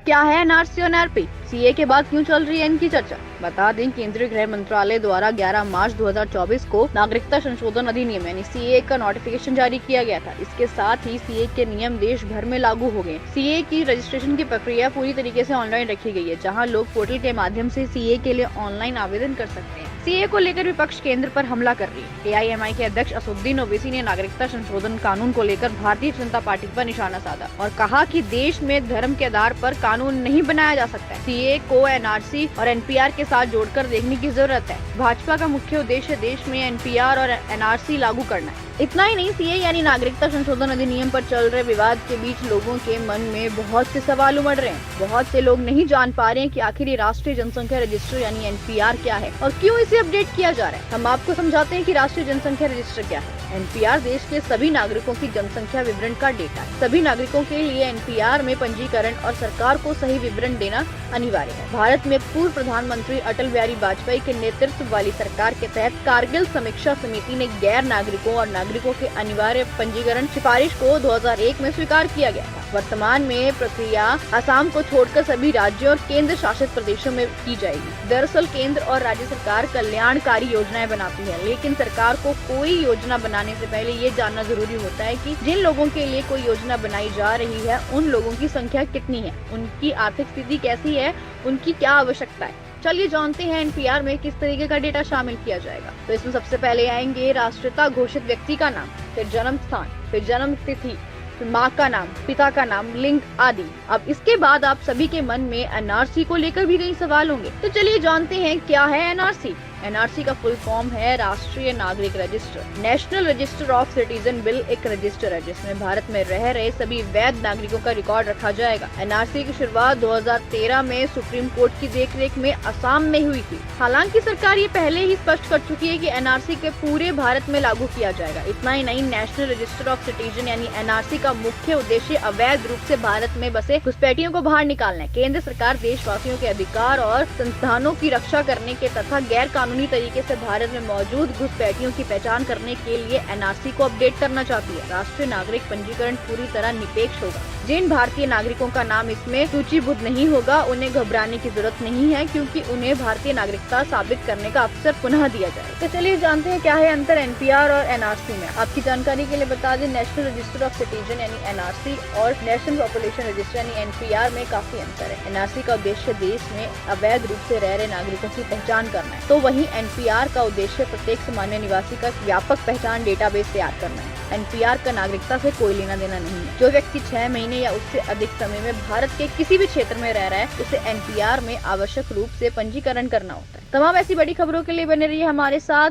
क्या है एनआरसी और एनआरपी? सीए के बाद क्यों चल रही है इनकी चर्चा? बता दें, केंद्रीय गृह मंत्रालय द्वारा 11 मार्च 2024 को नागरिकता संशोधन अधिनियम यानी सीए का नोटिफिकेशन जारी किया गया था। इसके साथ ही सीए के नियम देश भर में लागू हो गए। सीए की रजिस्ट्रेशन की प्रक्रिया पूरी तरीके से ऑनलाइन रखी गई है, जहां लोग पोर्टल के माध्यम से सीए के लिए ऑनलाइन आवेदन कर सकते हैं। सीए को लेकर विपक्ष केंद्र पर हमला कर रही है। एआईएमआई के अध्यक्ष असदुद्दीन ओवैसी ने नागरिकता संशोधन कानून को लेकर भारतीय जनता पार्टी पर निशाना साधा और कहा कि देश में धर्म के आधार पर कानून नहीं बनाया जा सकता है। सीए को एनआरसी और एनपीआर के साथ जोड़कर देखने की जरूरत है। भाजपा का मुख्य उद्देश्य देश में एनपीआर और एनआरसी लागू करना है। इतना ही नहीं, सीए यानी नागरिकता संशोधन अधिनियम पर चल रहे विवाद के बीच लोगों के मन में बहुत से सवाल उमड़ रहे हैं। बहुत से लोग नहीं जान पा रहे हैं कि आखिर ये राष्ट्रीय जनसंख्या रजिस्टर यानी एनपीआर क्या है और क्यों इसे अपडेट किया जा रहा है। हम आपको समझाते हैं कि राष्ट्रीय जनसंख्या रजिस्टर क्या है। एनपीआर देश के सभी नागरिकों की जनसंख्या विवरण का डेटा है। सभी नागरिकों के लिए एनपीआर में पंजीकरण और सरकार को सही विवरण देना अनिवार्य है। भारत में पूर्व प्रधानमंत्री अटल बिहारी वाजपेयी के नेतृत्व वाली सरकार के तहत कारगिल समीक्षा समिति ने गैर नागरिकों और नागरिकों के अनिवार्य पंजीकरण सिफारिश को 2001 में स्वीकार किया गया था। वर्तमान में प्रक्रिया असम को छोड़कर सभी राज्यों और केंद्र शासित प्रदेशों में की जाएगी। दरअसल केंद्र और राज्य सरकार कल्याणकारी योजनाएं बनाती है, लेकिन सरकार को कोई योजना बनाने से पहले ये जानना जरूरी होता है कि जिन लोगों के लिए कोई योजना बनाई जा रही है उन लोगों की संख्या कितनी है, उनकी आर्थिक स्थिति कैसी है, उनकी क्या आवश्यकता है। चलिए जानते हैं एनपीआर में किस तरीके का डेटा शामिल किया जाएगा। तो इसमें सबसे पहले आएंगे राष्ट्रीयता घोषित व्यक्ति का नाम, फिर जन्म स्थान, फिर जन्म तिथि, फिर माँ का नाम, पिता का नाम, लिंग आदि। अब इसके बाद आप सभी के मन में एनआरसी को लेकर भी कई सवाल होंगे। तो चलिए जानते हैं क्या है एनआरसी। एनआरसी का फुल फॉर्म है राष्ट्रीय नागरिक register. National register of citizen bill एक रजिस्टर है जिसमें भारत में रह रहे सभी वैध नागरिकों का रिकॉर्ड रखा जाएगा। एनआरसी की शुरुआत 2013 में सुप्रीम कोर्ट की देखरेख में असम में हुई थी। हालांकि सरकार ये पहले ही स्पष्ट कर चुकी है कि एनआरसी के पूरे भारत में लागू किया जाएगा। इतना ही नहीं, नेशनल रजिस्टर ऑफ सिटीजन यानी एनआरसी का मुख्य उद्देश्य अवैध रूप से भारत में बसे घुसपैठियों को बाहर निकालना है। केंद्र सरकार देशवासियों के अधिकार और संस्थानों की रक्षा करने के तथा गैर कानूनी तरीके से भारत में मौजूद घुसपैठियों की पहचान करने के लिए एनआरसी को अपडेट करना चाहती है। राष्ट्रीय नागरिक पंजीकरण पूरी तरह निरपेक्ष होगा। जिन भारतीय नागरिकों का नाम इसमें सूचीबद्ध नहीं होगा उन्हें घबराने की जरूरत नहीं है, क्योंकि उन्हें भारतीय नागरिकता साबित करने का अवसर पुनः दिया जाएगा। तो चलिए जानते हैं क्या है अंतर एनपीआर और एनआरसी में। आपकी जानकारी के लिए बता दें, नेशनल रजिस्टर ऑफ सिटीजन यानी एनआरसी और नेशनल पॉपुलेशन रजिस्टर यानी एनपीआर में काफी अंतर है। एनआरसी का उद्देश्य देश में अवैध रूप से रह रहे नागरिकों की पहचान करना है, तो वहीं एनपीआर का उद्देश्य प्रत्येक सामान्य निवासी का व्यापक पहचान डेटाबेस तैयार करना है। एनपीआर का नागरिकता से कोई लेना देना नहीं है। जो व्यक्ति 6 महीने या उससे अधिक समय में भारत के किसी भी क्षेत्र में रह रहा है उसे एनपीआर में आवश्यक रूप से पंजीकरण करना होता है। तमाम ऐसी बड़ी खबरों के लिए बने रहिए हमारे साथ।